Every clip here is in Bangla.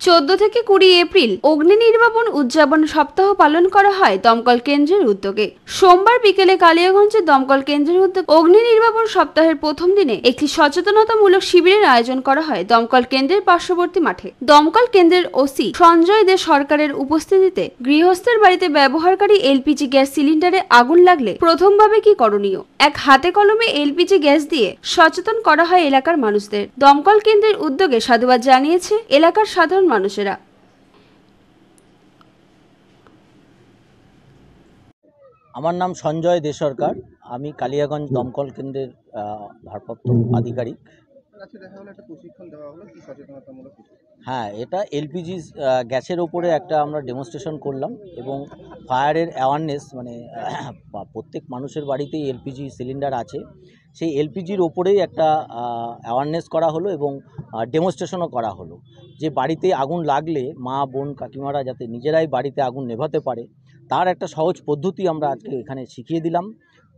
14 থেকে 20 এপ্রিল অগ্নি নির্বাপন উদযাপন সপ্তাহ পালন করা হয় দমকল কেন্দ্রের উদ্যোগে। সোমবার বিকেলে কালিয়াগঞ্জের দমকল কেন্দ্রের উদ্যোগে অগ্নি নির্বাপন সপ্তাহের প্রথম দিনে একটি সচেতনতামূলক শিবিরের আয়োজন করা হয় দমকল কেন্দ্রের পার্শ্ববর্তী মাঠে। দমকল কেন্দ্রের ওসি সঞ্জয় দে সরকারের উপস্থিতিতে গৃহস্থের বাড়িতে ব্যবহারকারী এলপিজি গ্যাস সিলিন্ডারে আগুন লাগলে প্রথমভাবে কি করণীয়, এক হাতে কলমে এলপিজি গ্যাস দিয়ে সচেতন করা হয় এলাকার মানুষদের। দমকল কেন্দ্রের উদ্যোগে সাধুবাদ জানিয়েছে এলাকার সাধারণ মানুষেরা। আমার নাম সঞ্জয় দে সরকার, আমি কালিয়াগঞ্জ দমকল কেন্দ্রের ভারপ্রাপ্ত আধিকারিক। হ্যাঁ, এটা এলপিজি গ্যাসের ওপরে একটা আমরা ডেমনস্ট্রেশন করলাম এবং ফায়ারের অ্যাওয়ারনেস, মানে প্রত্যেক মানুষের বাড়িতেই এলপিজি সিলিন্ডার আছে, সেই এলপিজির ওপরেই একটা অ্যাওয়ারনেস করা হলো এবং ডেমনস্ট্রেশনও করা হলো যে বাড়িতে আগুন লাগলে মা বোন কাকিমারা যাতে নিজেরাই বাড়িতে আগুন নেভাতে পারে তার একটা সহজ পদ্ধতি আমরা আজকে এখানে শিখিয়ে দিলাম।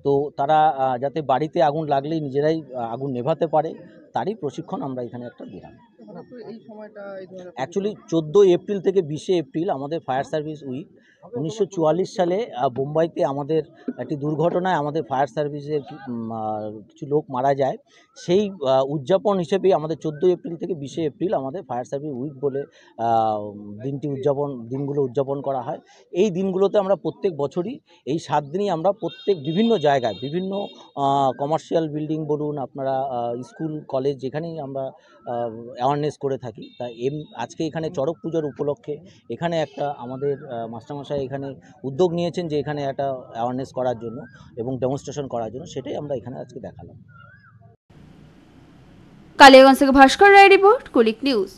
তো তারা যাতে বাড়িতে আগুন লাগলেই নিজেরাই আগুন নেভাতে পারে তারই প্রশিক্ষণ আমরা এখানে একটা দিলাম। অ্যাকচুয়ালি 14 এপ্রিল থেকে 20 এপ্রিল আমাদের ফায়ার সার্ভিস উইক। 1944 সালে বোম্বাইতে আমাদের একটি দুর্ঘটনায় আমাদের ফায়ার সার্ভিসের কিছু লোক মারা যায়। সেই উদযাপন হিসেবেই আমাদের 14 এপ্রিল থেকে 20 এপ্রিল আমাদের ফায়ার সার্ভিস উইক বলে দিনগুলো উদযাপন করা হয়। এই দিনগুলোতে আমরা প্রত্যেক বছরই এই 7 দিনই আমরা বিভিন্ন জায়গায়, বিভিন্ন কমার্শিয়াল বিল্ডিং বলুন, আপনারা স্কুল কলেজ যেখানেই আমরা অ্যাওয়ারনেস করে থাকি। তাই আজকে এখানে চড়ক পুজোর উপলক্ষে এখানে একটা আমাদের মাস্টারমশাই এখানে উদ্যোগ নিয়েছেন যে এখানে একটা অ্যাওয়ারনেস করার জন্য এবং ডেমনস্ট্রেশন করার জন্য, সেটাই আমরা এখানে আজকে দেখালাম। কালিয়াগঞ্জ থেকে ভাস্কর রায় রিপোর্ট, কুলিক নিউজ।